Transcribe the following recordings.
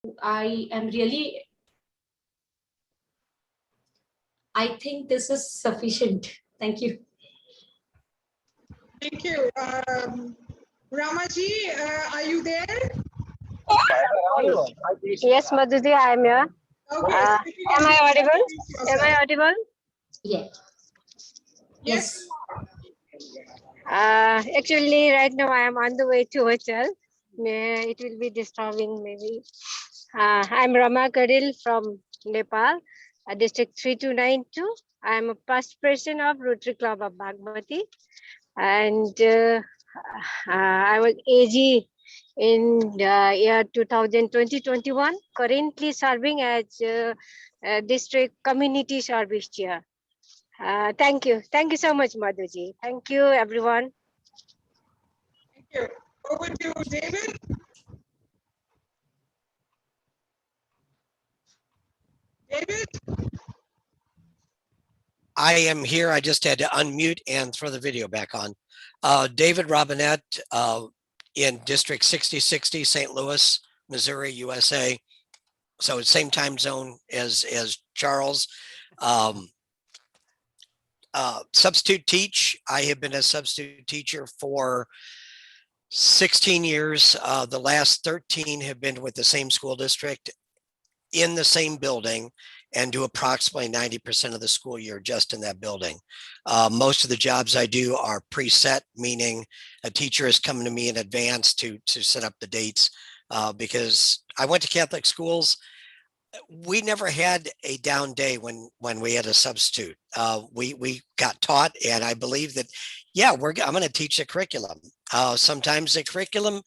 I think this is sufficient. Thank you. Thank you. Ramaji, are you there? Yes, Madhuji, I am here. Okay. Am I audible? Am I audible? Yeah. Yes. Actually, right now I am on the way to hotel. It will be disturbing maybe. I'm Rama Kadil from Nepal, District 3292. I am a past president of Rotary Club of Bagmati. And I was AG in the year 2020-21, currently serving as District Community Service Chair. Thank you. Thank you so much, Madhuji. Thank you, everyone. Thank you. Over to David. David? I am here. I just had to unmute and throw the video back on. David Robinette in District 6060, St. Louis, Missouri, USA. So same time zone as Charles. Substitute teach. I have been a substitute teacher for 16 years. The last 13 have been with the same school district in the same building, and do approximately 90% of the school year just in that building. Most of the jobs I do are preset, meaning a teacher is coming to me in advance to set up the dates, because I went to Catholic schools. We never had a down day when we had a substitute. We got taught, and I believe that, yeah, I'm going to teach the curriculum. Sometimes the curriculum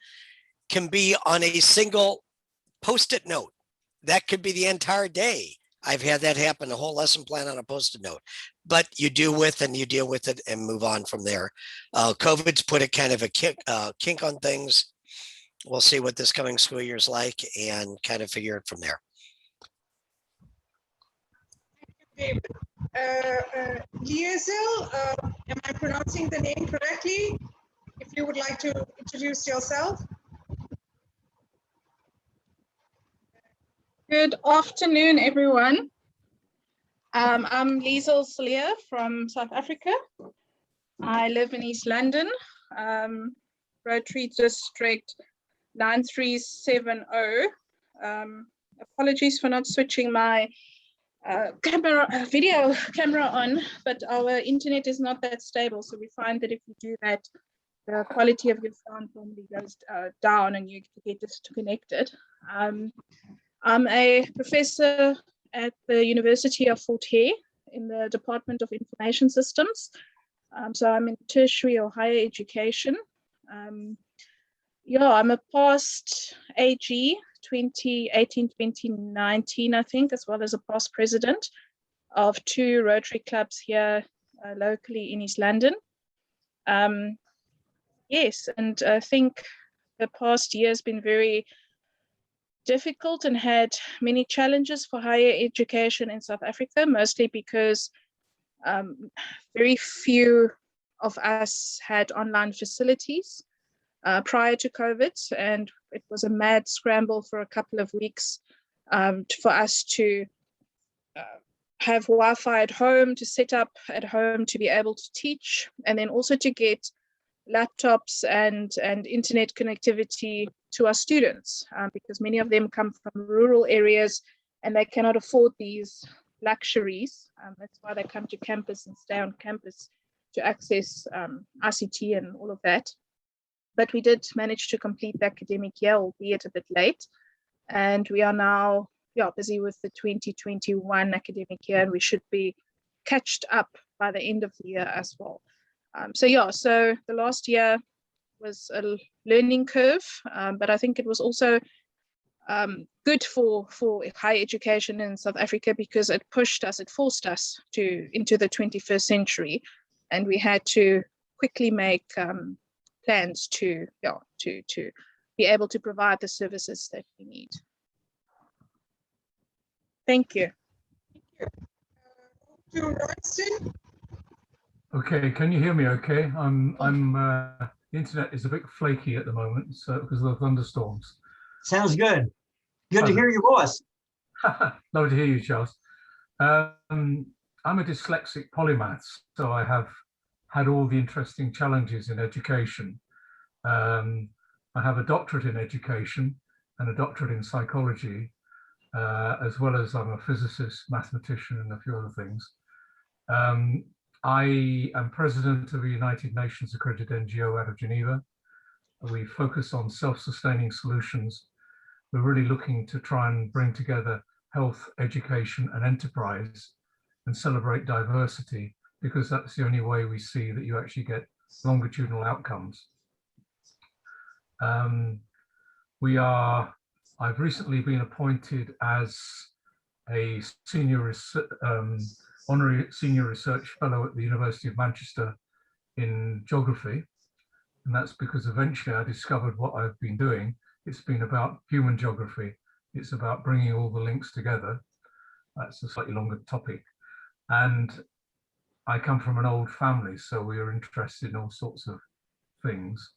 can be on a single Post-it note. That could be the entire day. I've had that happen, a whole lesson plan on a Post-it note, but you do with and you deal with it and move on from there. COVID's put a kind of a kink on things. We'll see what this coming school year is like and kind of figure it from there. David. Liesel, am I pronouncing the name correctly? If you would like to introduce yourself. Good afternoon, everyone. I'm Liesel Slier from South Africa. I live in East London, Rotary District 9370. Apologies for not switching my video camera on, but our internet is not that stable. So we find that if you do that, the quality of your sound normally goes down and you get disconnected. I'm a professor at the University of Fort Hare in the Department of Information Systems. So I'm in tertiary or higher education. Yeah, I'm a past AG 2018-2019, I think, as well as a past president of 2 Rotary clubs here locally in East London. Yes, and I think the past year has been very difficult and had many challenges for higher education in South Africa, mostly because very few of us had online facilities prior to COVID, and it was a mad scramble for a couple of weeks for us to have Wi-Fi at home, to set up at home, to be able to teach, and then also to get laptops and internet connectivity to our students, because many of them come from rural areas and they cannot afford these luxuries. That's why they come to campus and stay on campus to access ICT and all of that. But we did manage to complete the academic year, albeit a bit late. And we are now busy with the 2021 academic year, and we should be catched up by the end of the year as well. So the last year was a learning curve, but I think it was also good for higher education in South Africa, because it forced us into the 21st century, and we had to quickly make plans to be able to provide the services that we need. Thank you. To Royston. Okay, can you hear me okay? The internet is a bit flaky at the moment, so because of the thunderstorms. Sounds good. Good to hear your voice. Lovely to hear you, Charles. I'm a dyslexic polymath, so I have had all the interesting challenges in education. I have a doctorate in education and a doctorate in psychology, as well as I'm a physicist, mathematician, and a few other things. I am president of a United Nations accredited NGO out of Geneva. We focus on self-sustaining solutions. We're really looking to try and bring together health, education, and enterprise and celebrate diversity, because that's the only way we see that you actually get longitudinal outcomes. I've recently been appointed as a honorary senior research fellow at the University of Manchester in geography. And that's because eventually I discovered what I've been doing. It's been about human geography. It's about bringing all the links together. That's a slightly longer topic. And I come from an old family, so we are interested in all sorts of things.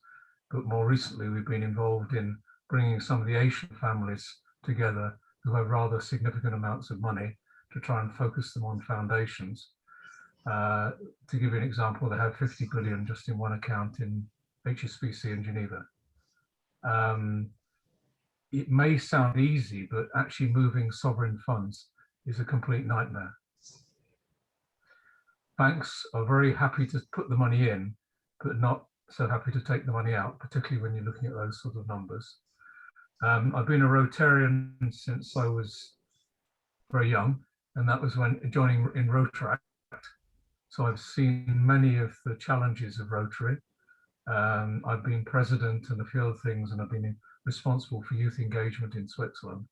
But more recently, we've been involved in bringing some of the Asian families together who have rather significant amounts of money to try and focus them on foundations. To give you an example, they have 50 billion just in one account in HSBC in Geneva. It may sound easy, but actually moving sovereign funds is a complete nightmare. Banks are very happy to put the money in, but not so happy to take the money out, particularly when you're looking at those sort of numbers. I've been a Rotarian since I was very young, and that was when joining in Rotaract. So I've seen many of the challenges of Rotary. I've been president and a few other things, and I've been responsible for youth engagement in Switzerland.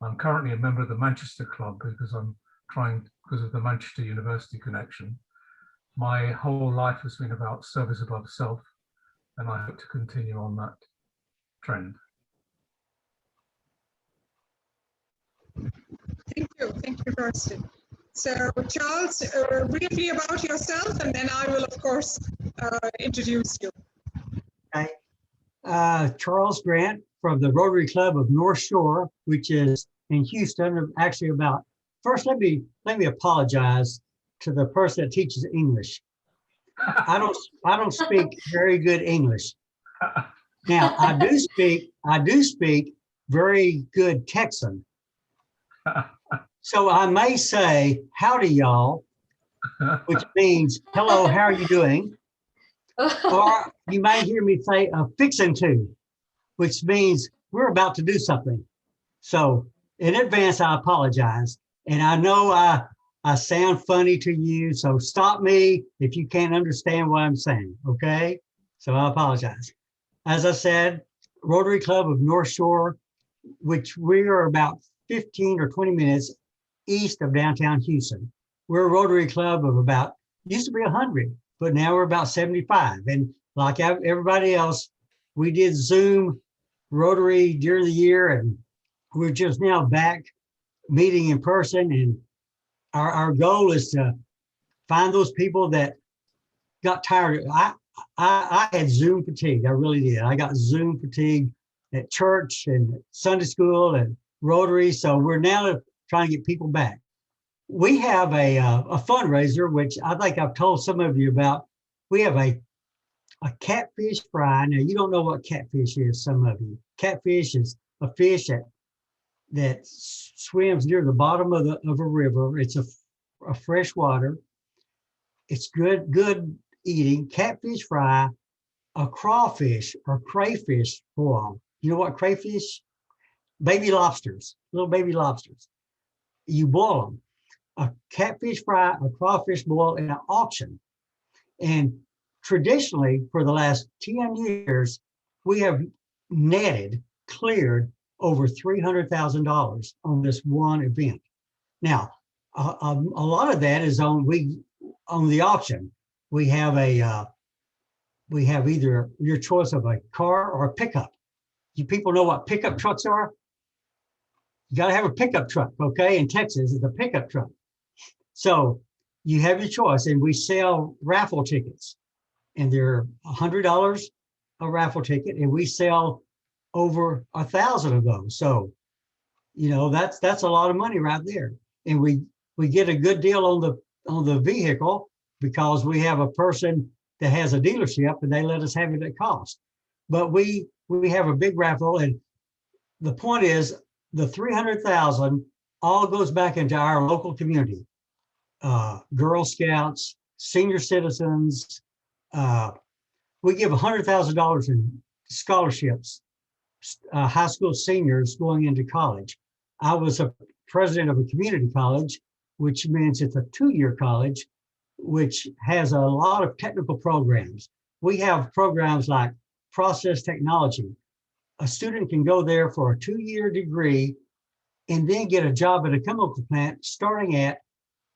I'm currently a member of the Manchester Club because because of the Manchester University connection. My whole life has been about service above self, and I hope to continue on that trend. Thank you, Royston. So Charles, briefly about yourself, and then I will, of course, introduce you. Okay. Charles Grant from the Rotary Club of North Shore, which is in Houston. Actually, first, let me apologize to the person that teaches English. I don't speak very good English. Now, I do speak very good Texan. So I may say, howdy, y'all, which means, hello, how are you doing? Or you may hear me say, fixin' to, which means we're about to do something. So in advance, I apologize. And I know I sound funny to you, so stop me if you can't understand what I'm saying, okay? So I apologize. As I said, Rotary Club of North Shore, which we are about 15 or 20 minutes east of downtown Houston. We're a Rotary Club of used to be 100, but now we're about 75. And like everybody else, we did Zoom Rotary during the year, and we're just now back meeting in person. And our goal is to find those people that got tired. I had Zoom fatigue. I really did. I got Zoom fatigue at church and Sunday school and Rotary. So we're now trying to get people back. We have a fundraiser, which I think I've told some of you about. We have a catfish fry. Now, you don't know what catfish is, some of you. Catfish is a fish that swims near the bottom of a river. It's a fresh water. It's good eating. Catfish fry, a crawfish or crayfish boil. You know what crayfish? Baby lobsters, little baby lobsters. You boil them. A catfish fry, a crawfish boil in an auction. And traditionally, for the last 10 years, we have cleared over $300,000 on this one event. Now, a lot of that is on the auction. We have either your choice of a car or a pickup. You people know what pickup trucks are? You got to have a pickup truck, okay? In Texas, it's a pickup truck. So you have your choice, and we sell raffle tickets, and they're $100 a raffle ticket, and we sell over 1,000 of those. So You know, that's a lot of money right there. And we get a good deal on the vehicle because we have a person that has a dealership and they let us have it at cost. But we have a big raffle, and the point is the 300,000 all goes back into our local community. Girl Scouts, senior citizens. We give $100,000 in scholarships, high school seniors going into college. I was a president of a community college, which means it's a 2-year college, which has a lot of technical programs. We have programs like process technology. A student can go there for a 2-year degree and then get a job at a chemical plant starting at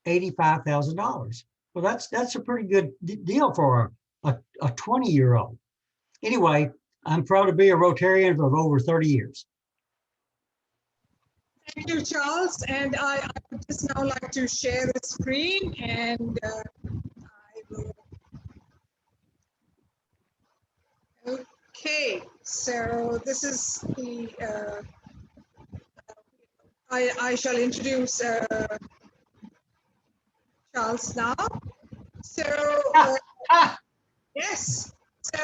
$85,000. Well, that's a pretty good deal for a 20-year-old. Anyway, I'm proud to be a Rotarian for over 30 years. Thank you, Charles. And I would just now like to share the screen, and I will. Okay, so this is the. I shall introduce Charles now. So yes. So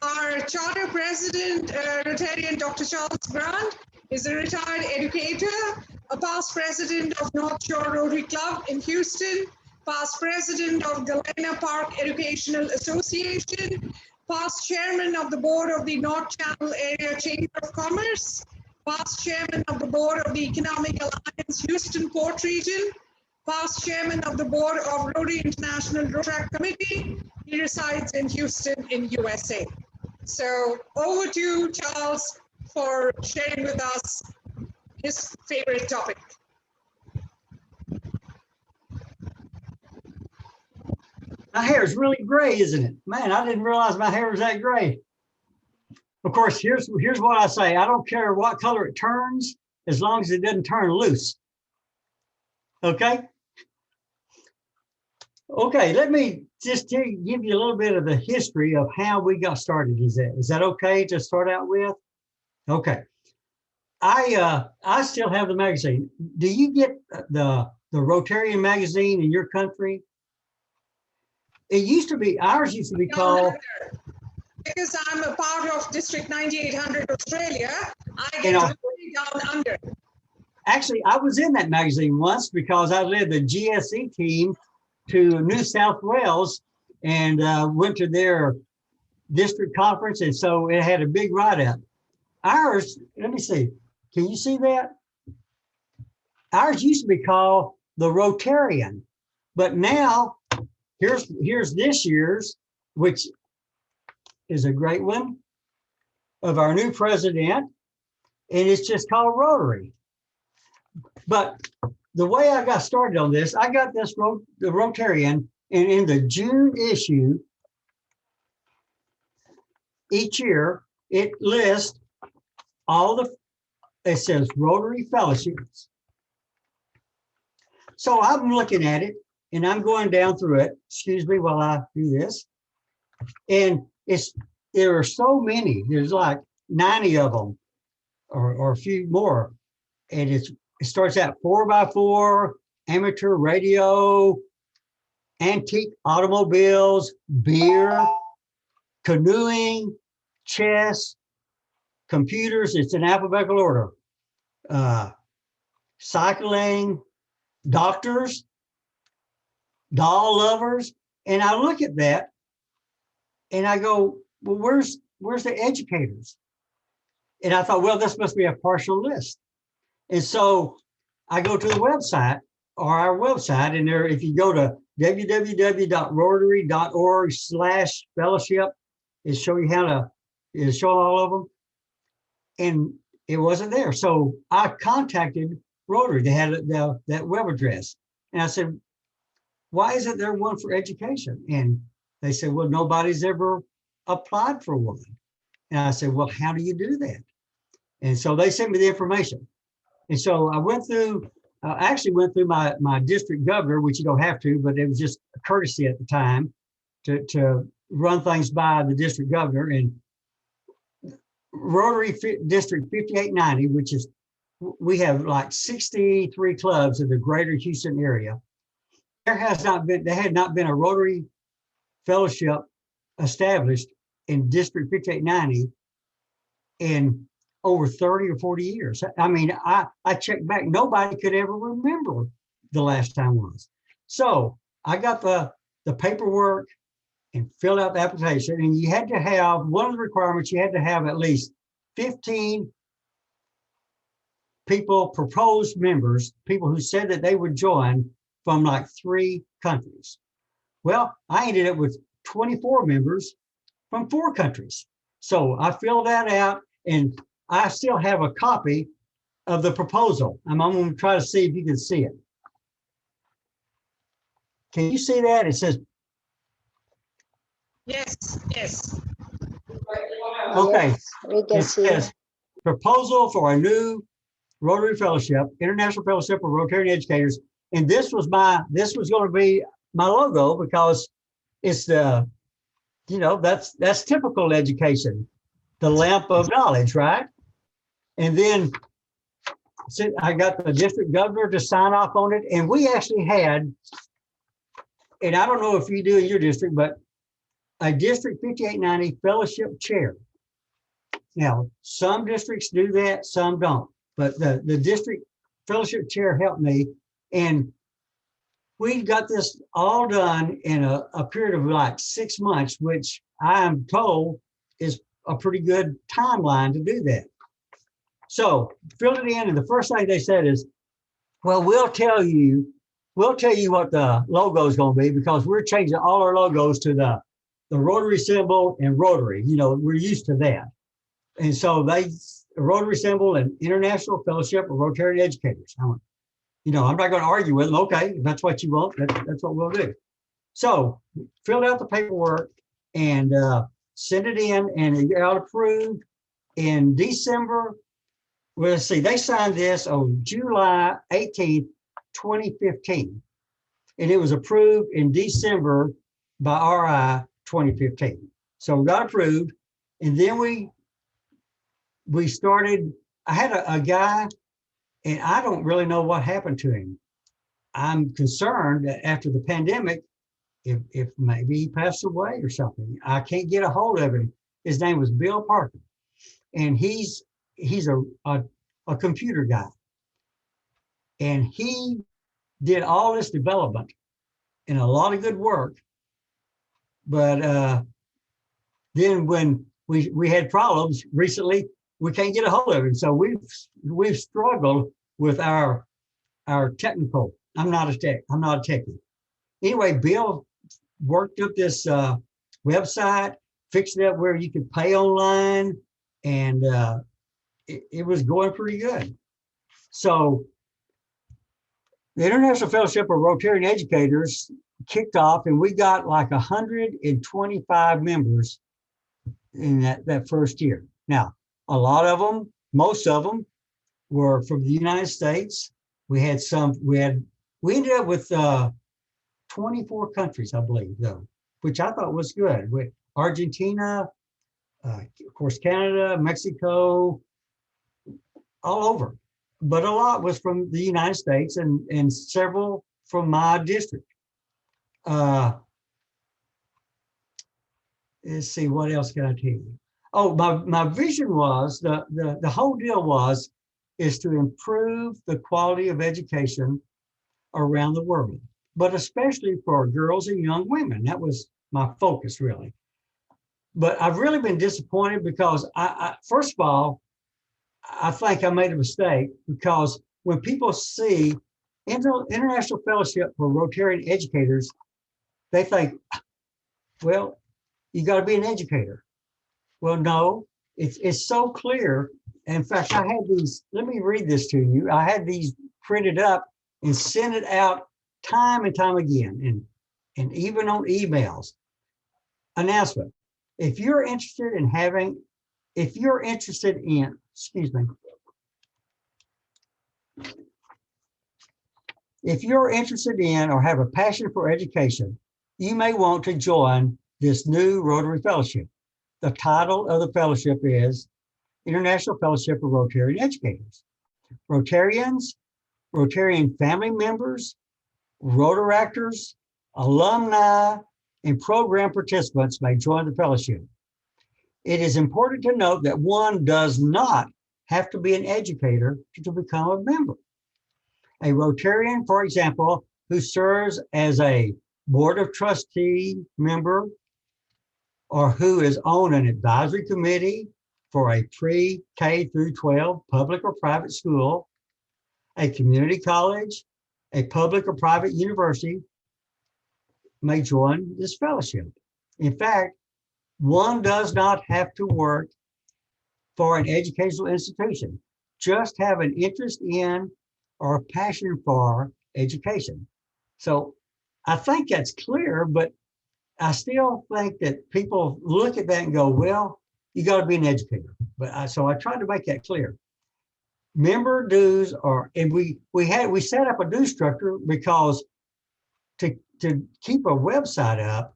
our charter president, Rotarian Dr. Charles Grant, is a retired educator, a past president of North Shore Rotary Club in Houston, past president of Galena Park Educational Association, past chairman of the board of the North Channel Area Chamber of Commerce, past chairman of the board of the Economic Alliance Houston Port Region, past chairman of the board of Rotary International Rotaract Committee. He resides in Houston in USA. So over to Charles for sharing with us his favorite topic. My hair is really gray, isn't it? Man, I didn't realize my hair was that gray. Of course, here's what I say. I don't care what color it turns, as long as it doesn't turn loose. Okay? Okay, let me just give you a little bit of the history of how we got started. Is that okay to start out with? Okay. I still have the magazine. Do you get the Rotarian magazine in your country? It used to be, ours used to be called. Because I'm a part of District 9800 Australia, I get down under. Actually, I was in that magazine once because I led the GSE team to New South Wales and went to their district conference. And so it had a big write-up. Ours, let me see. Can you see that? Ours used to be called the Rotarian, but now here's this year's, which is a great one, of our new president, and it's just called Rotary. But the way I got started on this, I got this the Rotarian, and in the June issue, each year it lists it says Rotary Fellowships. So I'm looking at it and I'm going down through it. Excuse me while I do this. And there are so many. There's like 90 of them or a few more. And it starts out 4x4, amateur radio, antique automobiles, beer, canoeing, chess, computers. It's in alphabetical order. Cycling, doctors, doll lovers. And I look at that and I go, well, where's the educators? And I thought, well, this must be a partial list. And so I go to the website or our website, and there, if you go to www.rotary.org/fellowship, it'll show you it'll show all of them. And it wasn't there. So I contacted Rotary. They had that web address. And I said, why isn't there one for education? And they said, well, nobody's ever applied for one. And I said, well, how do you do that? And so they sent me the information. And so I actually went through my district governor, which you don't have to, but it was just a courtesy at the time to run things by the district governor. And Rotary District 5890, which is we have like 63 clubs in the greater Houston area. There had not been a Rotary Fellowship established in District 5890 in over 30 or 40 years. I mean, I checked back, nobody could ever remember the last time was. So I got the paperwork and filled out the application, and you had to have, one of the requirements, you had to have at least 15 people, proposed members, people who said that they would join from like 3 countries. Well, I ended up with 24 members from 4 countries. So I filled that out, and I still have a copy of the proposal. I'm going to try to see if you can see it. Can you see that? It says, Yes, yes. okay, Yes, we can it see. says proposal for a new Rotary Fellowship, International Fellowship of Rotarian Educators. And this was going to be my logo, because it's the, you know, that's typical education, the lamp of knowledge, right? And then I got the district governor to sign off on it. And we actually had, and I don't know if you do in your district, but a District 5890 fellowship chair. Now, some districts do that, some don't. But the district fellowship chair helped me. And we got this all done in a period of like 6 months, which I am told is a pretty good timeline to do that. So filled it in, and the first thing they said is, well, we'll tell you what the logo is going to be, because we're changing all our logos to the Rotary symbol and Rotary. You know, we're used to that. And so Rotary symbol and International Fellowship of Rotarian Educators. You know, I'm not going to argue with them. Okay, if that's what you want, that's what we'll do. So filled out the paperwork and sent it in, and it got approved in December. Well, let's see, they signed this on July 18th, 2015. And it was approved in December by RI 2015. So we got approved. And then we started, I had a guy, and I don't really know what happened to him. I'm concerned that after the pandemic, if maybe he passed away or something. I can't get a hold of him. His name was Bill Parker. And he's a computer guy. And he did all this development and a lot of good work. But then when we had problems recently, we can't get a hold of him. So we've struggled with our technical. I'm not a techie. Anyway, Bill worked up this website, fixed it up where you could pay online, and it was going pretty good. So the International Fellowship of Rotarian Educators kicked off, and we got like 125 members in that first year. Now, a lot of them, most of them were from the United States. We ended up with 24 countries, I believe, though, which I thought was good. With Argentina, of course, Canada, Mexico, all over. But a lot was from the United States, and several from my district. Let's see, what else can I tell you? Oh, my vision was, the whole deal is to improve the quality of education around the world, but especially for girls and young women. That was my focus, really. But I've really been disappointed because I first of all, I think I made a mistake, because when people see International Fellowship for Rotarian Educators, they think, well, you got to be an educator. Well, no, it's so clear. In fact, I had these, let me read this to you. I had these printed up and sent it out time and time again, and even on emails. Announcement. If you're interested in, excuse me. If you're interested in or have a passion for education, you may want to join this new Rotary Fellowship. The title of the fellowship is International Fellowship of Rotarian Educators. Rotarians, Rotarian family members, Rotaractors, alumni, and program participants may join the fellowship. It is important to note that one does not have to be an educator to become a member. A Rotarian, for example, who serves as a board of trustee member or who is on an advisory committee for a pre-K through 12 public or private school, a community college, a public or private university may join this fellowship. In fact, one does not have to work for an educational institution, just have an interest in or a passion for education. So I think that's clear, but I still think that people look at that and go, well, you got to be an educator. But so I tried to make that clear. Member dues are, and we set up a due structure because to keep a website up,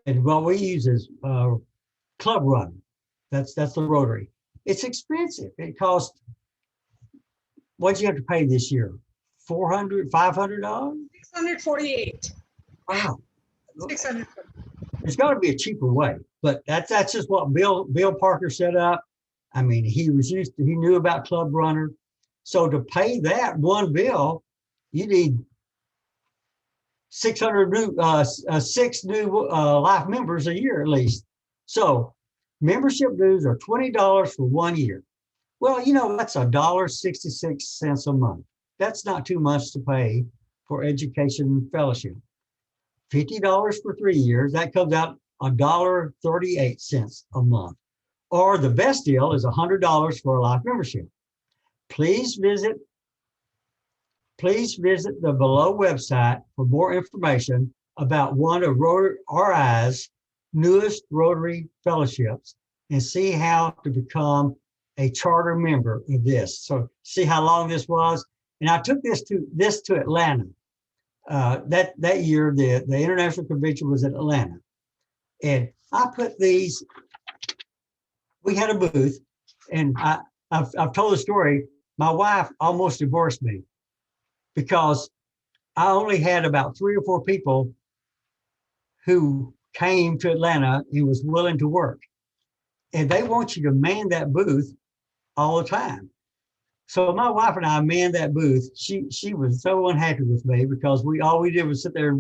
and what we use is Club Run. That's the Rotary. It's expensive. It costs, what'd you have to pay this year? $400, $500? 648. Wow. 600. There's got to be a cheaper way, but that's just what Bill Parker set up. I mean, he knew about Club Runner. So to pay that one bill, you need 6 new life members a year at least. So membership dues are $20 for 1 year. Well, you know, that's $1.66 a month. That's not too much to pay for education fellowship. $50 for 3 years, that comes out $1.38 a month. Or the best deal is $100 for a life membership. Please visit the below website for more information about one of RI's newest Rotary fellowships and see how to become a charter member of this. So see how long this was. And I took this to Atlanta. That year, the international convention was in Atlanta. And I put these, we had a booth, and I've told the story. My wife almost divorced me because I only had about 3 or 4 people who came to Atlanta and was willing to work. And they want you to man that booth all the time. So my wife and I manned that booth. She was so unhappy with me because all we did was sit there,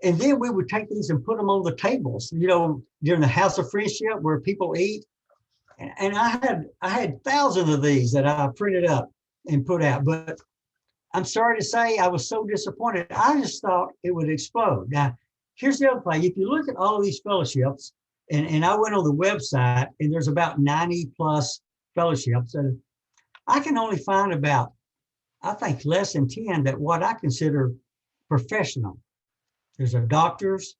and then we would take these and put them on the tables, you know, during the House of Friendship where people eat. And I had thousands of these that I printed up and put out. But I'm sorry to say I was so disappointed. I just thought it would explode. Now, here's the other thing. If you look at all of these fellowships, and I went on the website, and there's about 90 plus fellowships, and I can only find about, I think, less than 10 that what I consider professional. There's a doctors,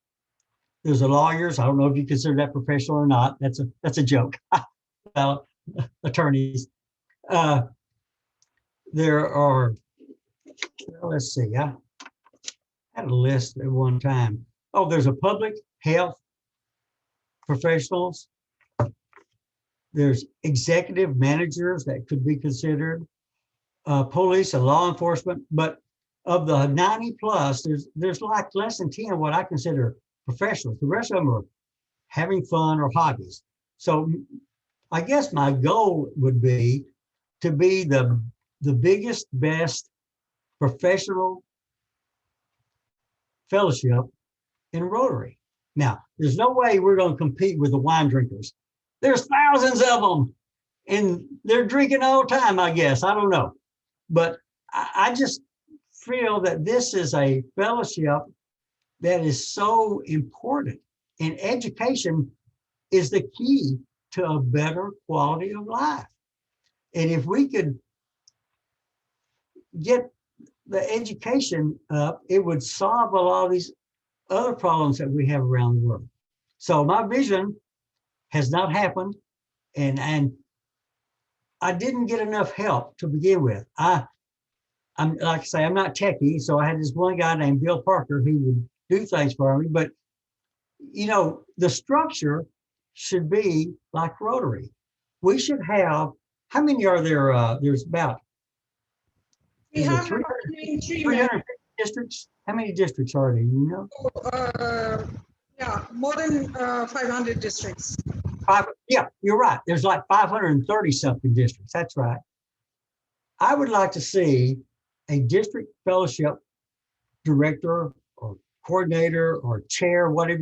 there's a lawyers. I don't know if you consider that professional or not. That's a joke. Well, attorneys. There are, let's see, I had a list at one time. Oh, there's a public health professionals. There's executive managers that could be considered, police and law enforcement. But of the 90 plus, there's like less than 10 what I consider professionals. The rest of them are having fun or hobbies. So I guess my goal would be to be the biggest, best professional fellowship in Rotary. Now, there's no way we're going to compete with the wine drinkers. There's thousands of them, and they're drinking all the time, I guess. I don't know. But I just feel that this is a fellowship that is so important. And education is the key to a better quality of life. And if we could get the education up, it would solve a lot of these other problems that we have around the world. So my vision has not happened, and I didn't get enough help to begin with. I'm like I say, I'm not techie, so I had this one guy named Bill Parker who would do things for me. But you know, the structure should be like Rotary. We should have how many are there? There's about We is it have 300 303 350 districts? How many districts are there? You know? yeah, more than 500 districts. Yeah, you're right. There's like 530 something districts. That's right. I would like to see a district fellowship director or coordinator or chair, whatever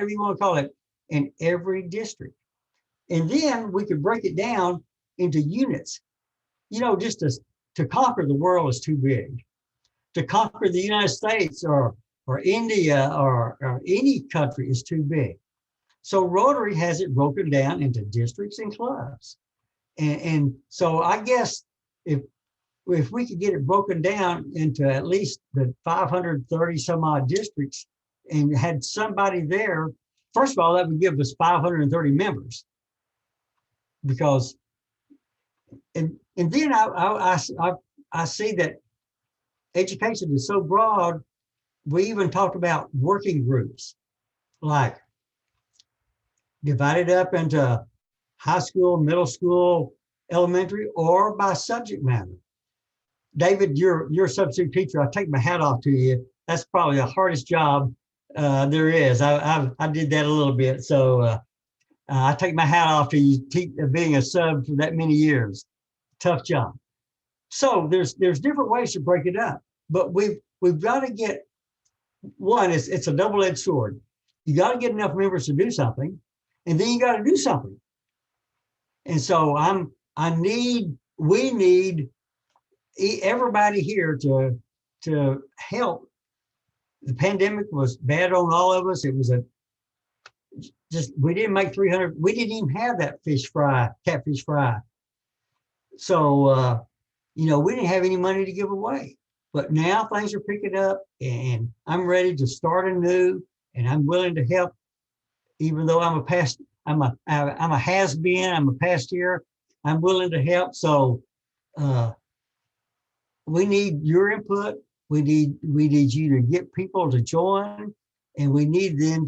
you want to call it, in every district. And then we could break it down into units. You know, just to conquer the world is too big. To conquer the United States or India or any country is too big. So Rotary has it broken down into districts and clubs. And so I guess if we could get it broken down into at least the 530 some odd districts and had somebody there, first of all, that would give us 530 members. Because, and then I see that education is so broad. We even talked about working groups, like divided up into high school, middle school, elementary, or by subject matter. David, you're a substitute teacher. I take my hat off to you. That's probably the hardest job there is. I did that a little bit, so I take my hat off to you being a sub for that many years. Tough job. So there's different ways to break it up, but we've got to get one. It's a double-edged sword. You got to get enough members to do something, and then you got to do something. And so we need everybody here to help. The pandemic was bad on all of us. It was we didn't make 300. We didn't even have that catfish fry. So, you know, we didn't have any money to give away, but now things are picking up and I'm ready to start anew and I'm willing to help, even though I'm a has-been, I'm a past year, I'm willing to help. So, we need your input. We need you to get people to join, and we need them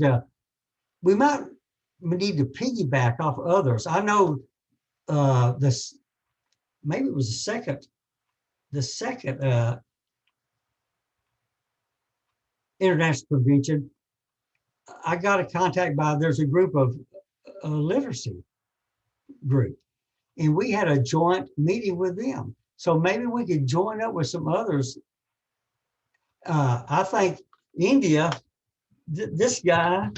we need to piggyback off others. I know maybe it was the second international convention. I got a contact there's a group of literacy group, and we had a joint meeting with them. So maybe we could join up with some others. I think India, this guy,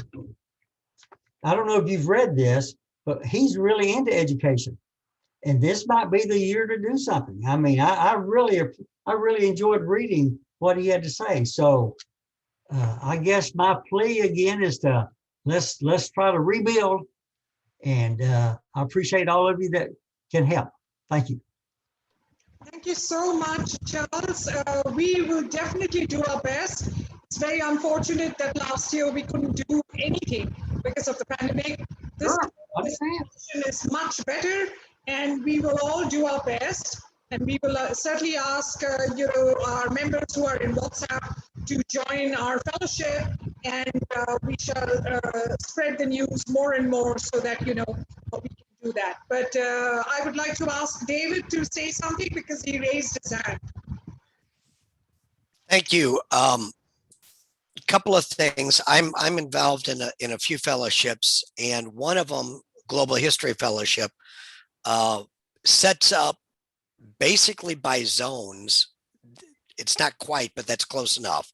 I don't know if you've read this, but he's really into education. And this might be the year to do something. I mean, I really enjoyed reading what he had to say. So I guess my plea again is to let's try to rebuild. And I appreciate all of you that can help. Thank you. Thank you so much, Charles. We will definitely do our best. It's very unfortunate that last year we couldn't do anything because of the pandemic. This situation is much better, and we will all do our best. And we will certainly ask our members who are in WhatsApp to join our fellowship, and we shall spread the news more and more so that we can do that. But I would like to ask David to say something because he raised his hand. Thank you. A couple of things. I'm involved in a few fellowships, and one of them, Global History Fellowship, sets up basically by zones. It's not quite, but that's close enough,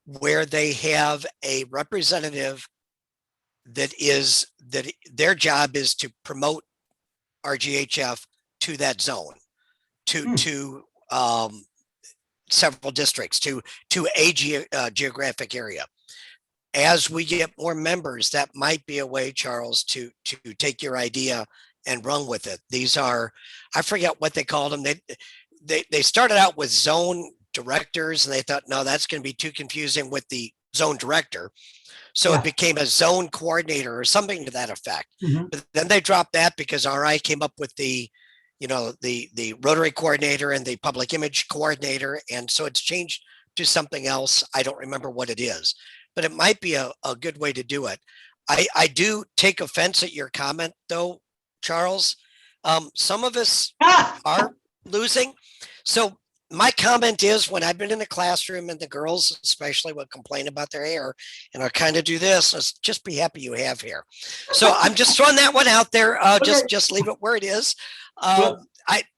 where they have a representative that their job is to promote RGHF to that zone, to several districts, to a geographic area. As we get more members, that might be a way, Charles, to take your idea and run with it. These are, I forget what they called them. They started out with zone directors, and they thought, no, that's going to be too confusing with the zone director. So it became a zone coordinator or something to that effect. But then they dropped that because RI came up with the Rotary coordinator and the public image coordinator. And so it's changed to something else. I don't remember what it is, but it might be a good way to do it. I do take offense at your comment though, Charles. Some of us Ah! are losing. So my comment is when I've been in the classroom and the girls especially would complain about their hair and I kind of do this, let's just be happy you have hair. So I'm just throwing that one out there. Okay. Just leave it where it is. Well-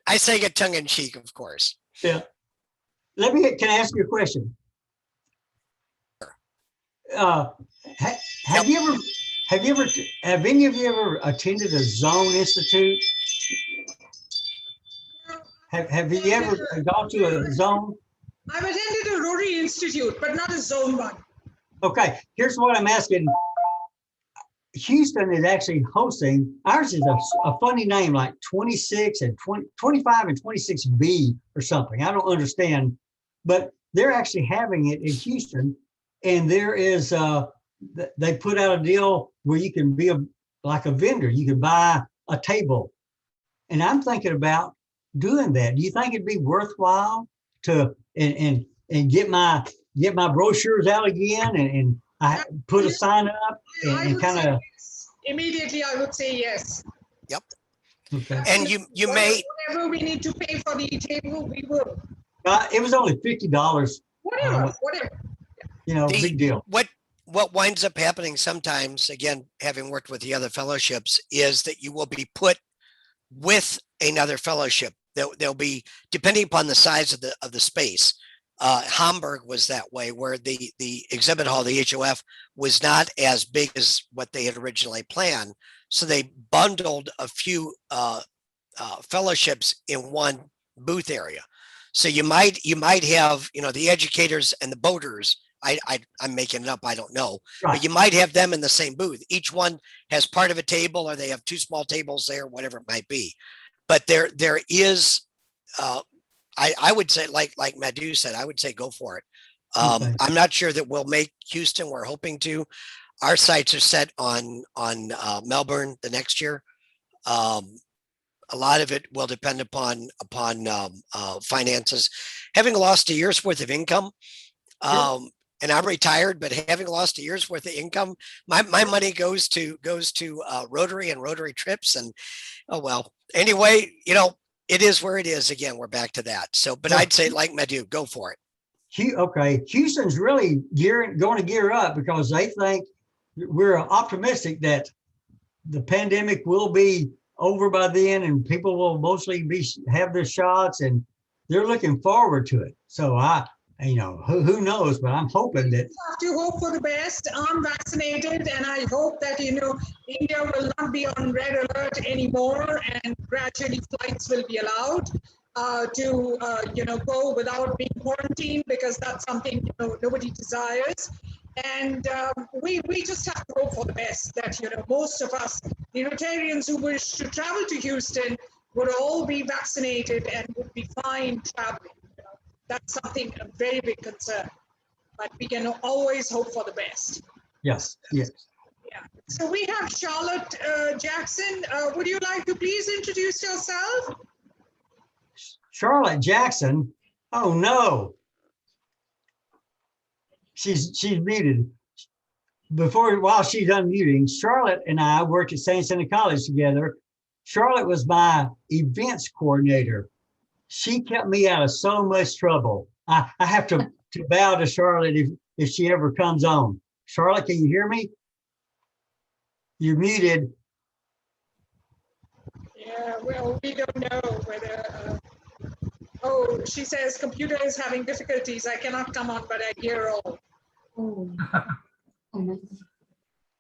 I say it tongue in cheek, of course. Yeah. Can I ask you a question? Have you ever, have any of you ever attended a Zone Institute? Have you ever gone to a Zone? I've attended a Rotary Institute, but not a zone one. Okay, here's what I'm asking. Houston is actually hosting, ours is a funny name like 26 and 25 and 26B or something. I don't understand, but they're actually having it in Houston. And there is, they put out a deal where you can be like a vendor. You can buy a table. And I'm thinking about doing that. Do you think it'd be worthwhile to, and get my brochures out again and I put a sign up and kind of. Immediately, I would say yes. Yep. Okay. And you may, Whatever we need to pay for the table, we will. It was only $50. Whatever. You know, big deal. what winds up happening sometimes, again, having worked with the other fellowships, is that you will be put with another fellowship. They'll be, depending upon the size of the space. Hamburg was that way, where the exhibit hall, the HOF, was not as big as what they had originally planned. So they bundled a few fellowships in one booth area. So you might have, the educators and the boaters. I'm making it up. I don't know, Right. but you might have them in the same booth. Each one has part of a table, or they have two small tables there, whatever it might be. But there is, I would say, like Madhu said, I would say go for it. Okay. I'm not sure that we'll make Houston. We're hoping to. Our sights are set on Melbourne the next year. A lot of it will depend upon finances. Having lost a year's worth of income, and I'm retired, but having lost a year's worth of income, my money goes to Rotary and Rotary trips, and oh well. Anyway, it is where it is. Again, we're back to that. So, but I'd say, like Madhu, go for it. Okay, Houston's really going to gear up because they think we're optimistic that the pandemic will be over by then and people will mostly have their shots and they're looking forward to it. So who knows, but I'm hoping that. We have to hope for the best. I'm vaccinated and I hope that, India will not be on red alert anymore and gradually flights will be allowed to go without being quarantined, because that's something, nobody desires. And we just have to hope for the best that, most of us, the Rotarians who wish to travel to Houston would all be vaccinated and would be fine traveling. That's something, a very big concern, but we can always hope for the best. Yes. Yeah. So we have Charlotte Jackson. Would you like to please introduce yourself? Charlotte Jackson. Oh no. She's muted. While she's unmuting, Charlotte and I worked at St. Center College together. Charlotte was my events coordinator. She kept me out of so much trouble. I have to bow to Charlotte if she ever comes on. Charlotte, can you hear me? You're muted. Yeah, well, we don't know whether. She says computer is having difficulties. I cannot come on, but I hear all. Oh. Oh.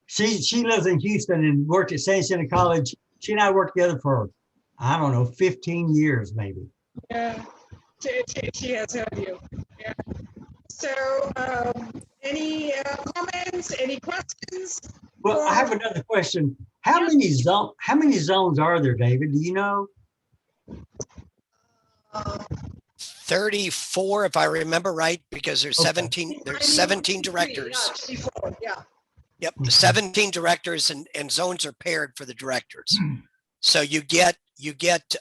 She lives in Houston and worked at St. Center College. She and I worked together for, 15 years maybe. Yeah, she has heard you. Yeah. So, any comments? Any questions? Well, I have another question. How many zones are there, David? Do you know? 34, if I remember right, because there's Okay. 17. There's 17 directors. Yeah. Yep, Okay. 17 directors, and zones are paired for the directors. So you get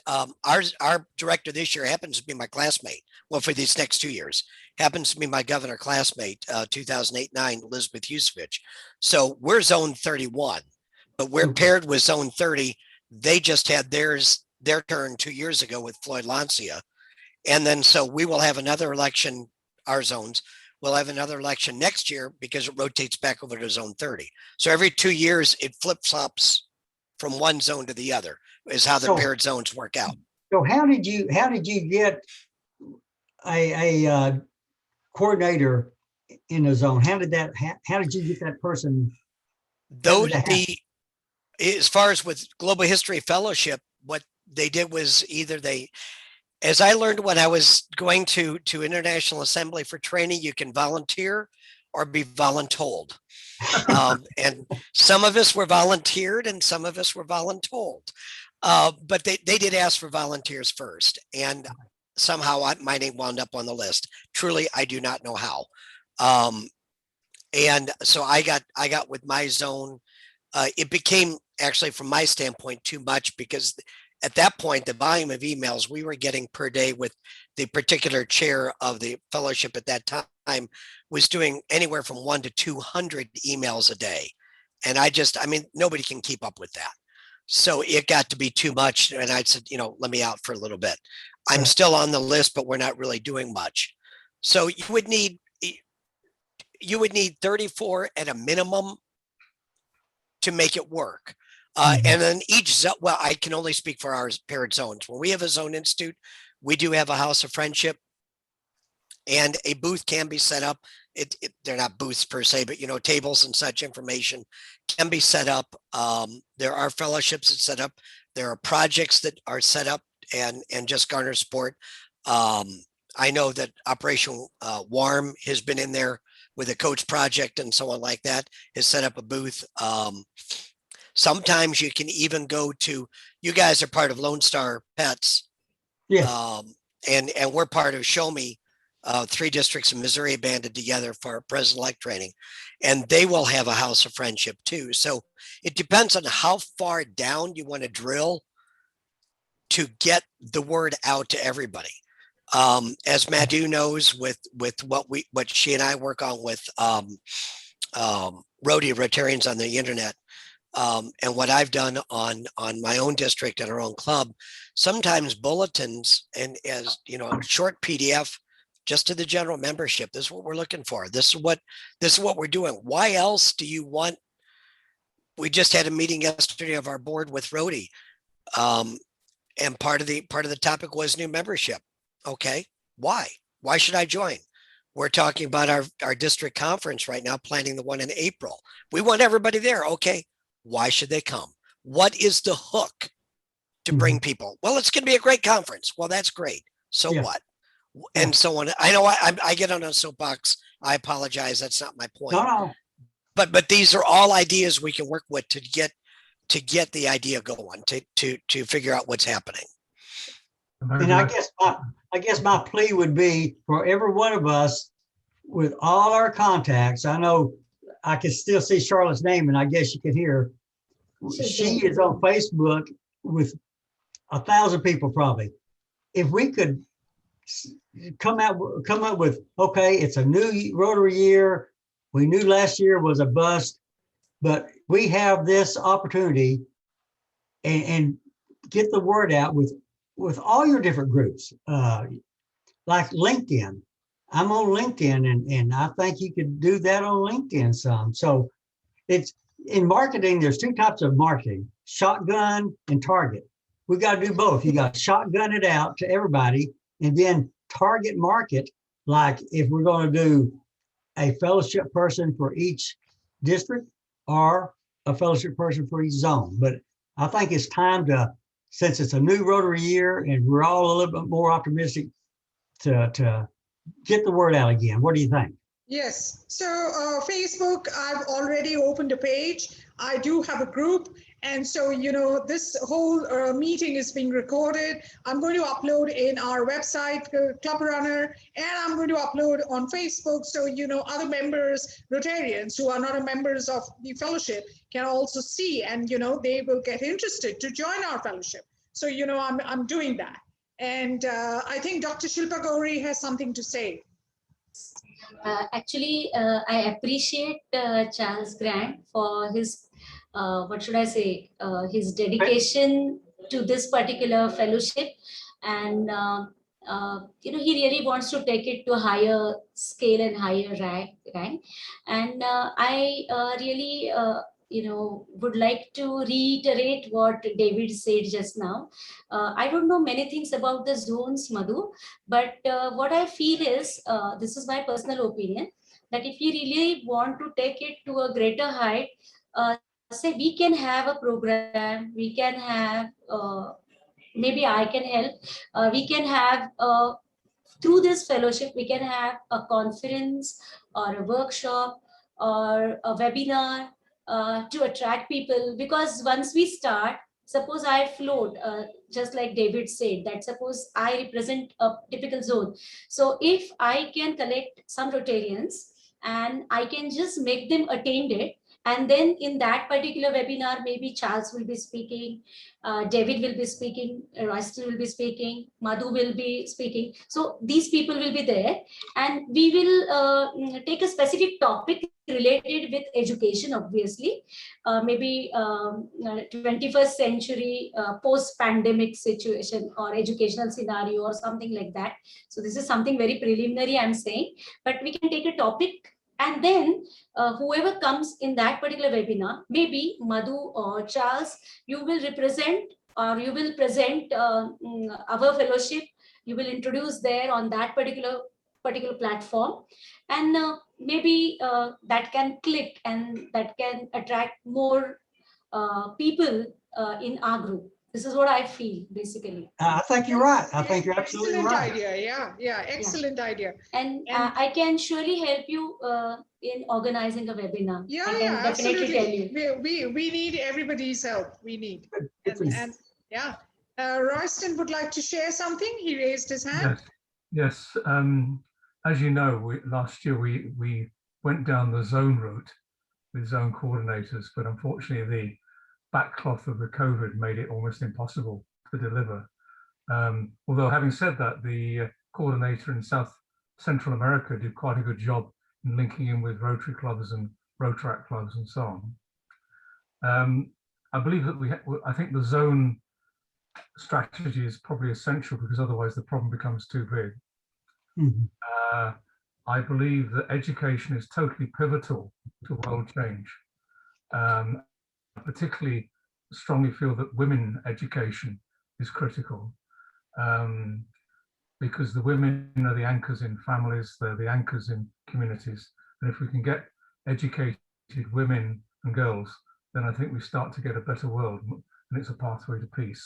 our director this year happens to be my classmate. Well, for these next 2 years, happens to be my governor classmate, 2008-9, Elizabeth Yusevich. So we're zone 31, but we're Okay. paired with zone 30. They just had theirs their turn 2 years ago with Floyd Lancia. And then so we will have another election, our zones, we'll have another election next year because it rotates back over to zone 30. So every 2 years it flip-flops from one zone to the other is how the So- paired zones work out. So how did you get a coordinator in the zone? How did you get that person? Though that happen? as far as with Global History Fellowship, what they did was either as I learned when I was going to International Assembly for training, you can volunteer or be voluntold. And some of us were volunteered and some of us were voluntold. But they did ask for volunteers first. And somehow my name wound up on the list. Truly, I do not know how. And so I got with my zone. It became actually, from my standpoint, too much because at that point, the volume of emails we were getting per day with the particular chair of the fellowship at that time was doing anywhere from 1 to 200 emails a day. And I mean, nobody can keep up with that. So it got to be too much. And I said, let me out for a little bit. I'm still on the list, but we're not really doing much. So you would need 34 at a minimum to make it work. And then each zone, well, I can only speak for our paired zones. When we have a zone institute, we do have a house of friendship and a booth can be set up. They're not booths per se, but tables and such information can be set up. There are fellowships that set up. There are projects that are set up and just garner support. I know that Operation WARM has been in there with a coach project and so on like that, has set up a booth. Sometimes you can even go to, you guys are part of Lone Star Pets. Yeah. And we're part of Show Me, 3 districts in Missouri banded together for president-elect training. And they will have a house of friendship too. So it depends on how far down you want to drill to get the word out to everybody. As Madhu knows, with what she and I work on with Rotarians on the internet, and what I've done on my own district and our own club, sometimes bulletins and as a short PDF just to the general membership. This is what we're looking for. This is what we're doing. Why else do you want? We just had a meeting yesterday of our board with Roti, and part of the topic was new membership. Okay, why should I join? We're talking about our district conference right now, planning the one in April. We want everybody there. Okay, why should they come? What is the hook to bring people? Well, it's going to be a great conference. Well, that's great. So what? And so on. I know I get on a soapbox. I apologize. That's not my point. No. But these are all ideas we can work with to get the idea going, to figure out what's happening. And I guess my plea would be for every one of us with all our contacts. I know I can still see Charlotte's name, and I guess you can hear. She is on Facebook with 1,000 people probably. If we could come up with, okay, it's a new Rotary year. We knew last year was a bust, but we have this opportunity and get the word out with all your different groups, like LinkedIn. I'm on LinkedIn and I think you could do that on LinkedIn some. So it's in marketing, there's 2 types of marketing, shotgun and target. We got to do both. You got to shotgun it out to everybody and then target market. Like if we're going to do a fellowship person for each district or a fellowship person for each zone. But I think it's time to, since it's a new Rotary year and we're all a little bit more optimistic, to get the word out again. What do you think? Yes. So Facebook, I've already opened a page. I do have a group. And so, this whole meeting is being recorded. I'm going to upload in our website, Club Runner, and I'm going to upload on Facebook. So, other members, Rotarians who are not members of the fellowship can also see, and, they will get interested to join our fellowship. So, I'm doing that. And I think Dr. Shilpa Gauri has something to say. Actually, I appreciate Charles Grant for his, what should I say, his dedication to this particular fellowship, and he really wants to take it to a higher scale and higher rank. And I really would like to reiterate what David said just now. I don't know many things about the zones, Madhu, but what I feel is, this is my personal opinion, that if you really want to take it to a greater height, say we can have a program, we can have, maybe I can help, we can have, through this fellowship, we can have a conference or a workshop or a webinar to attract people. Because once we start, suppose I float, just like David said, that suppose I represent a typical zone. So if I can collect some Rotarians and I can just make them attend it, and then in that particular webinar, maybe Charles will be speaking, David will be speaking, Royston will be speaking, Madhu will be speaking. So these people will be there, and we will take a specific topic related with education, obviously, maybe 21st century post-pandemic situation or educational scenario or something like that. So this is something very preliminary I'm saying, but we can take a topic, and then whoever comes in that particular webinar, maybe Madhu or Charles, you will represent or you will present our fellowship. You will introduce there on that particular platform, and maybe that can click and that can attract more people in our group. This is what I feel, basically. I think you're right. I think you're absolutely Excellent right. idea. Yeah, excellent idea. And And- I can surely help you in organizing a webinar. Yeah, I can definitely absolutely. tell you. We need everybody's help. We need. And yeah, Royston would like to share something. He raised his hand. Yes. As you know, last year we went down the zone route with zone coordinators, but unfortunately the backcloth of the COVID made it almost impossible to deliver. Although having said that, the coordinator in Central America did quite a good job in linking in with Rotary clubs and Rotaract clubs and so on. I believe that I think the zone strategy is probably essential, because otherwise the problem becomes too big. Mhm. I believe that education is totally pivotal to world change. Particularly strongly feel that women education is critical, because the women are the anchors in families, they're the anchors in communities. And if we can get educated women and girls, then I think we start to get a better world, and it's a pathway to peace.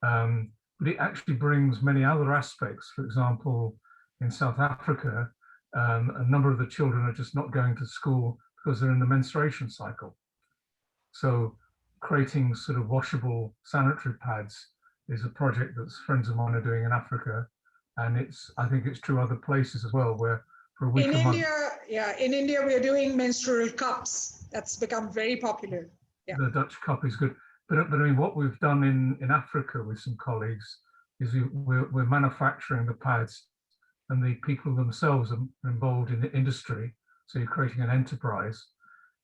But it actually brings many other aspects. For example, in South Africa, a number of the children are just not going to school because they're in the menstruation cycle. So creating sort of washable sanitary pads is a project that friends of mine are doing in Africa. And I think it's true other places as well, where for a week In a month, India, in India, we are doing menstrual cups. That's become very popular. Yeah. the Dutch cup is good. But I mean, what we've done in Africa with some colleagues is we're manufacturing the pads, and the people themselves are involved in the industry. So you're creating an enterprise,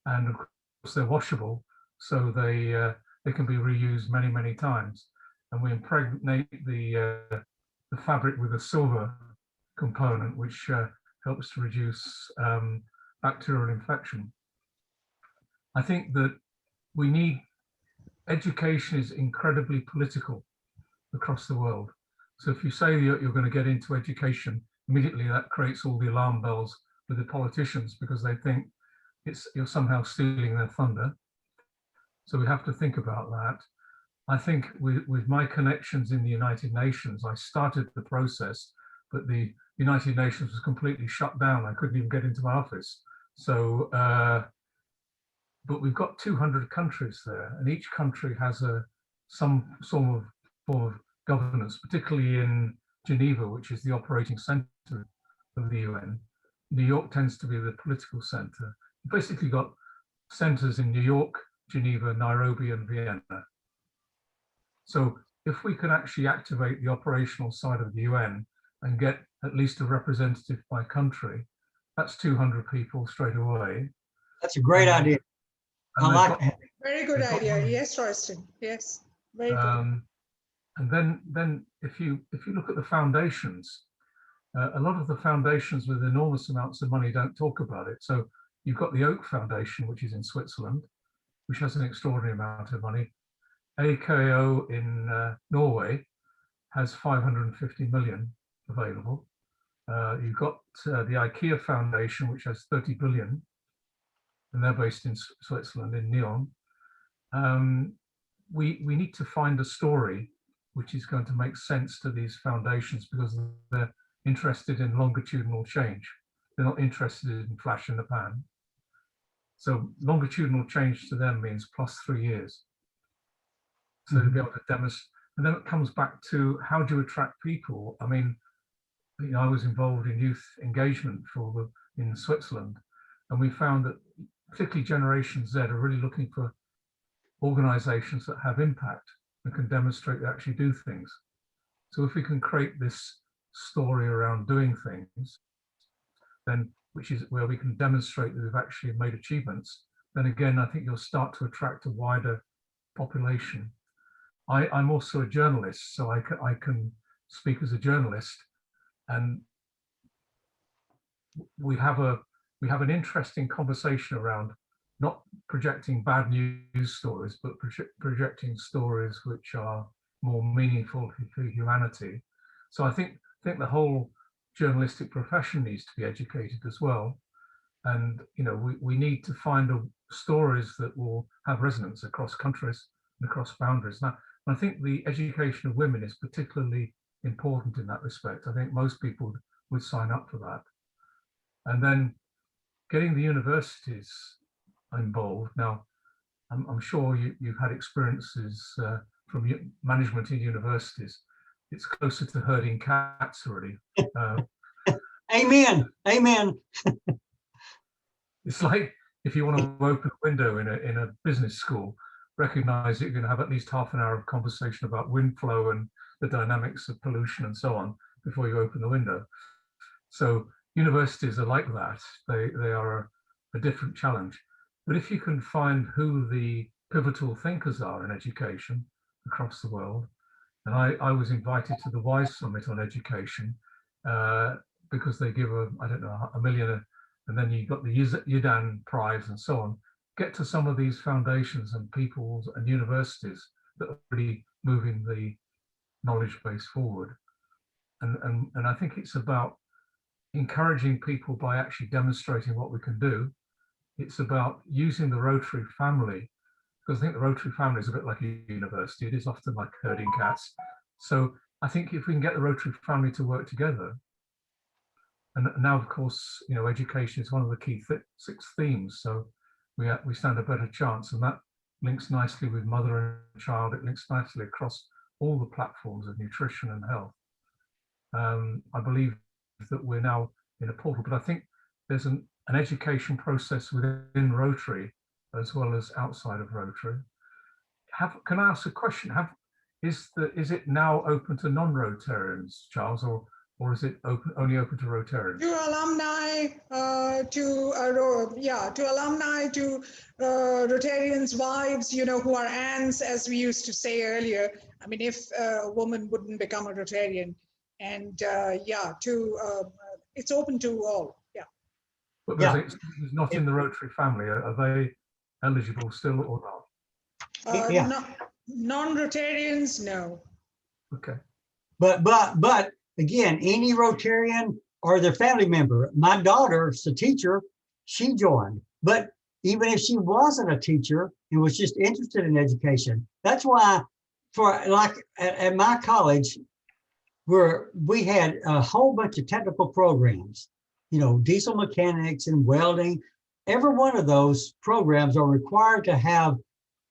and of course they're washable, so they can be reused many, many times. And we impregnate the fabric with a silver component, which helps to reduce bacterial infection. I think that education is incredibly political across the world. So if you say you're going to get into education, immediately that creates all the alarm bells with the politicians, because they think you're somehow stealing their thunder. So we have to think about that. I think with my connections in the United Nations, I started the process, but the United Nations was completely shut down. I couldn't even get into my office. So, but we've got 200 countries there, and each country has some sort of form of governance, particularly in Geneva, which is the operating center of the UN. New York tends to be the political center. You've basically got centers in New York, Geneva, Nairobi, and Vienna. So if we can actually activate the operational side of the UN and get at least a representative by country, that's 200 people straight away. That's a great idea. I like that. Very good idea. Yes, Royston. Yes, very good. And then if you look at the foundations, a lot of the foundations with enormous amounts of money don't talk about it. So you've got the Oak Foundation, which is in Switzerland, which has an extraordinary amount of money. AKO in Norway has 550 million available. You've got the IKEA Foundation, which has 30 billion, and they're based in Switzerland, in Nyon. We need to find a story which is going to make sense to these foundations, because they're interested in longitudinal change. They're not interested in flash in the pan. So longitudinal change to them means plus 3 years. So to be able to demonstrate, and then it comes back to how do you attract people? I mean, you know, I was involved in youth engagement in Switzerland, and we found that particularly Generation Z are really looking for organizations that have impact and can demonstrate they actually do things. So if we can create this story around doing things, then which is where we can demonstrate that we've actually made achievements, then again, I think you'll start to attract a wider population. I'm also a journalist, so I can speak as a journalist, and we have an interesting conversation around not projecting bad news stories, but projecting stories which are more meaningful for humanity. So I think the whole journalistic profession needs to be educated as well. And you know, we need to find stories that will have resonance across countries and across boundaries. Now, I think the education of women is particularly important in that respect. I think most people would sign up for that. And then getting the universities involved. Now, I'm sure you've had experiences from management in universities. It's closer to herding cats already. Amen. Amen. It's like if you want to open a window in a business school, recognize that you're going to have at least half an hour of conversation about wind flow and the dynamics of pollution and so on before you open the window. So universities are like that. They are a different challenge. But if you can find who the pivotal thinkers are in education across the world, and I was invited to the WISE Summit on education because they give I don't know, $1 million, and then you've got the Yidan Prize and so on. Get to some of these foundations and people and universities that are really moving the knowledge base forward. And I think it's about encouraging people by actually demonstrating what we can do. It's about using the Rotary family, because I think the Rotary family is a bit like a university. It is often like herding cats. So I think if we can get the Rotary family to work together, and now of course, you know, education is one of the key 6 themes. So we stand a better chance, and that links nicely with mother and child. It links nicely across all the platforms of nutrition and health. I believe that we're now in a portal, but I think there's an education process within Rotary as well as outside of Rotary. Can I ask a question? Is it now open to non-Rotarians, Charles, or is it only open to Rotarians? To alumni, to alumni, to Rotarians' wives, you know, who are aunts, as we used to say earlier. I mean, if a woman wouldn't become a Rotarian, and it's open to all. Yeah. But it's not in the Rotary family. Are they eligible still or not? Non-Rotarians, no. Okay. But again, any Rotarian or their family member. My daughter's a teacher. She joined. But even if she wasn't a teacher and was just interested in education, that's why at my college, we had a whole bunch of technical programs, you know, diesel mechanics and welding. Every one of those programs are required to have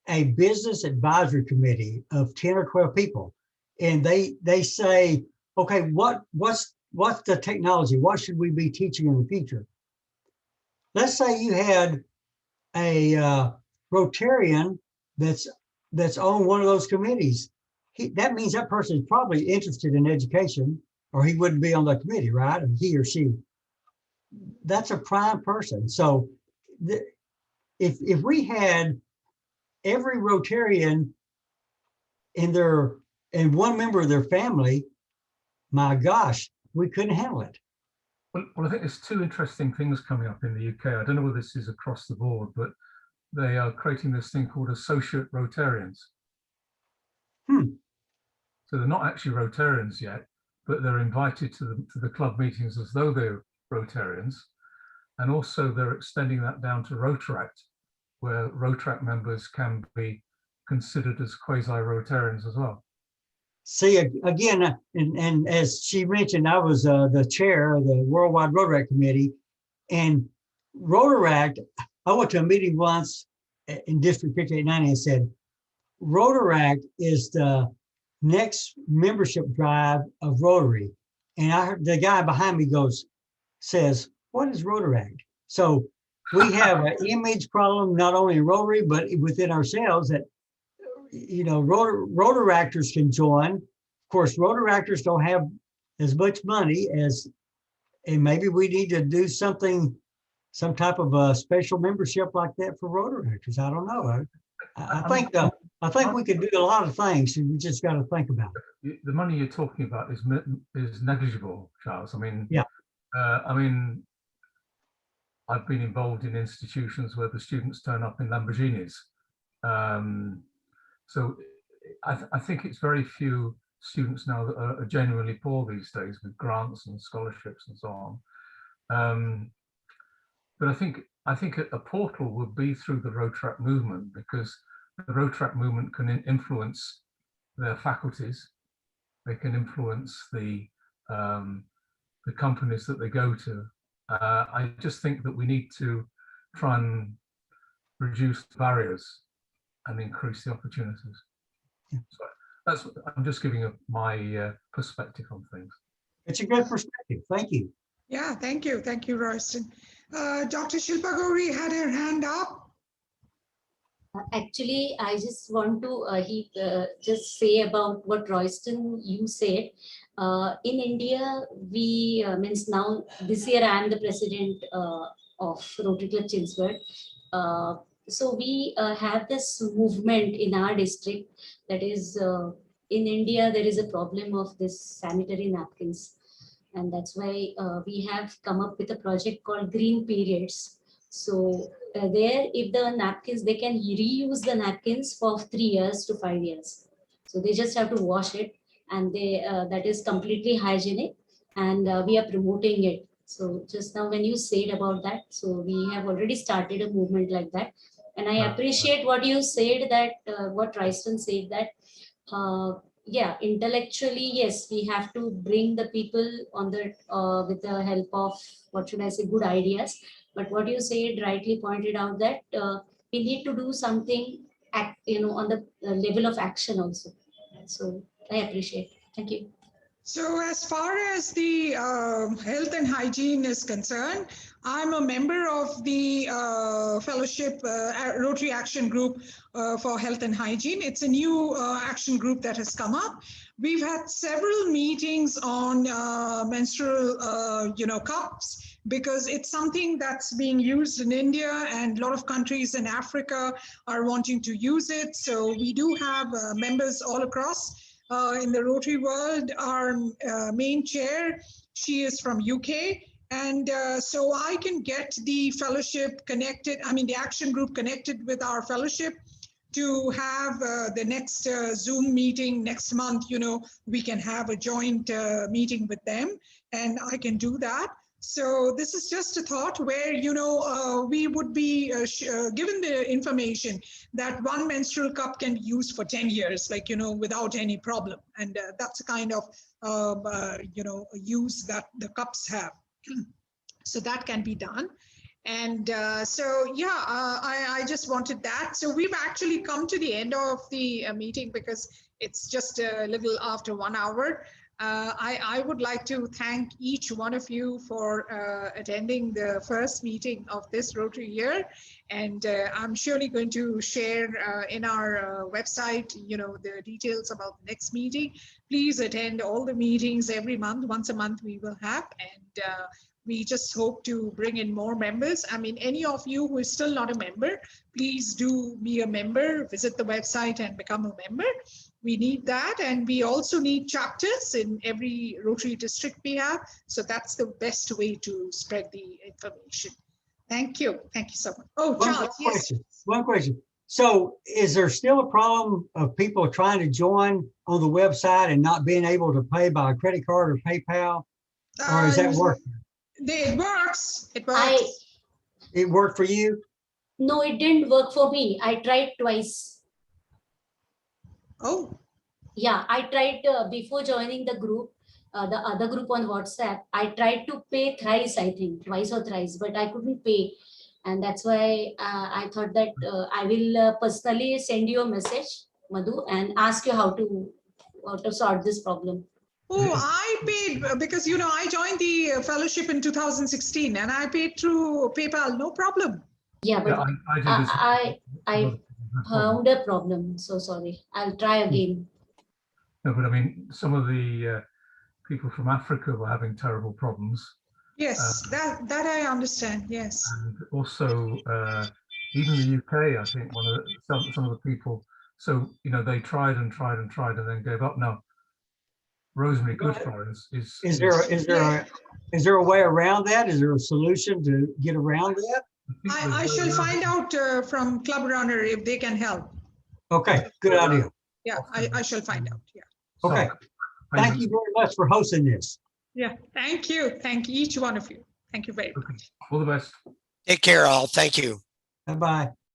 a business advisory committee of 10 or 12 people. And they say, okay, what's the technology? What should we be teaching in the future? Let's say you had a Rotarian that's on one of those committees. That means that person is probably interested in education, or he wouldn't be on the committee, right? And he or she. That's a prime person. So if we had every Rotarian in their and one member of their family, my gosh, we couldn't handle it. Well, I think there's two interesting things coming up in the UK. I don't know whether this is across the board, but they are creating this thing called associate Rotarians. So they're not actually Rotarians yet, but they're invited to the club meetings as though they're Rotarians. And also they're extending that down to Rotaract, where Rotaract members can be considered as quasi-Rotarians as well. See, again, and as she mentioned, I was the chair of the Worldwide Rotaract Committee, and Rotaract, I went to a meeting once in District 5890 and said, Rotaract is the next membership drive of Rotary. And I heard the guy behind me says, what is Rotaract? So we have an image problem, not only in Rotary, but within ourselves that, Rotaractors can join. Of course, Rotaractors don't have as much money and maybe we need to do some type of a special membership like that for Rotaractors. I don't know. I think we could do a lot of things. We just got to think about it. The money you're talking about is negligible, Charles. I mean, yeah. I've been involved in institutions where the students turn up in Lamborghinis. So I think it's very few students now that are genuinely poor these days with grants and scholarships and so on. But I think a portal would be through the Rotaract movement, because the Rotaract movement can influence their faculties. They can influence the companies that they go to. I just think that we need to try and reduce the barriers and increase the opportunities. So I'm just giving my perspective on things. It's a good perspective. Thank you. Yeah, thank you. Thank you, Royston. Dr. Shilpa Gauri had her hand up. Actually, I just want to just say about what Royston you said. In India, we means now this year I am the president of Rotary Club Chinswad. So we have this movement in our district that is in India there is a problem of this sanitary napkins, and that's why we have come up with a project called Green Periods. So there, if the napkins, they can reuse the napkins for 3 years to 5 years. So they just have to wash it, and they that is completely hygienic, and we are promoting it. So just now when you said about that, so we have already started a movement like that. And I appreciate what you said, that what Royston said, that yeah, intellectually, yes, we have to bring the people on the with the help of, what should I say, good ideas. But what you said rightly pointed out that we need to do something, on the level of action also. So I appreciate. Thank you. So as far as the health and hygiene is concerned, I'm a member of the Fellowship Rotary Action Group for Health and Hygiene. It's a new action group that has come up. We've had several meetings on menstrual, cups, because it's something that's being used in India, and a lot of countries in Africa are wanting to use it. So we do have members all across. In the Rotary world, our main chair, she is from UK. And so I can get the fellowship connected, the action group connected with our fellowship to have the next Zoom meeting next month. We can have a joint meeting with them, and I can do that. So this is just a thought where, we would be given the information that one menstrual cup can be used for 10 years, without any problem. And that's the kind of, use that the cups have. So that can be done. And I just wanted that. So we've actually come to the end of the meeting, because it's just a little after 1 hour. I would like to thank each one of you for attending the first meeting of this Rotary year. And I'm surely going to share in our website, the details about the next meeting. Please attend all the meetings every month. Once a month we will have. And we just hope to bring in more members. Any of you who is still not a member, please do be a member, visit the website and become a member. We need that. And we also need chapters in every Rotary district we have. So that's the best way to spread the information. Thank you. Thank you so much. Oh, Charles, yes. One question. So is there still a problem of people trying to join on the website and not being able to pay by a credit card or PayPal? Or is that working? It works. It works. It worked for you? No, it didn't work for me. I tried twice. Oh, Yeah, I tried before joining the group, the other group on WhatsApp. I tried to pay thrice, I think, twice or thrice, but I couldn't pay. And that's why I thought that I will personally send you a message, Madhu, and ask you how to sort this problem. oh, I paid because, you know, I joined the fellowship in 2016 and I paid through PayPal, no problem. Yeah, but I did as well. I found a problem. So sorry. I'll try again. No, but I mean, some of the people from Africa were having terrible problems. Yes, that I understand. Yes. And also, even the UK, I think some of the people. So you know, they tried and tried and tried and then gave up. Now, Rosemary Goodfire Is there a way around that? Is there a solution to get around that? I shall find out from Club Runner if they can help. Okay, good idea. Yeah, I shall find out. Yeah. Okay. Thank you very much for hosting this. Yeah. Thank you. Thank each one of you. Thank you very much. All the best. Take care, all. Thank you. Bye-bye.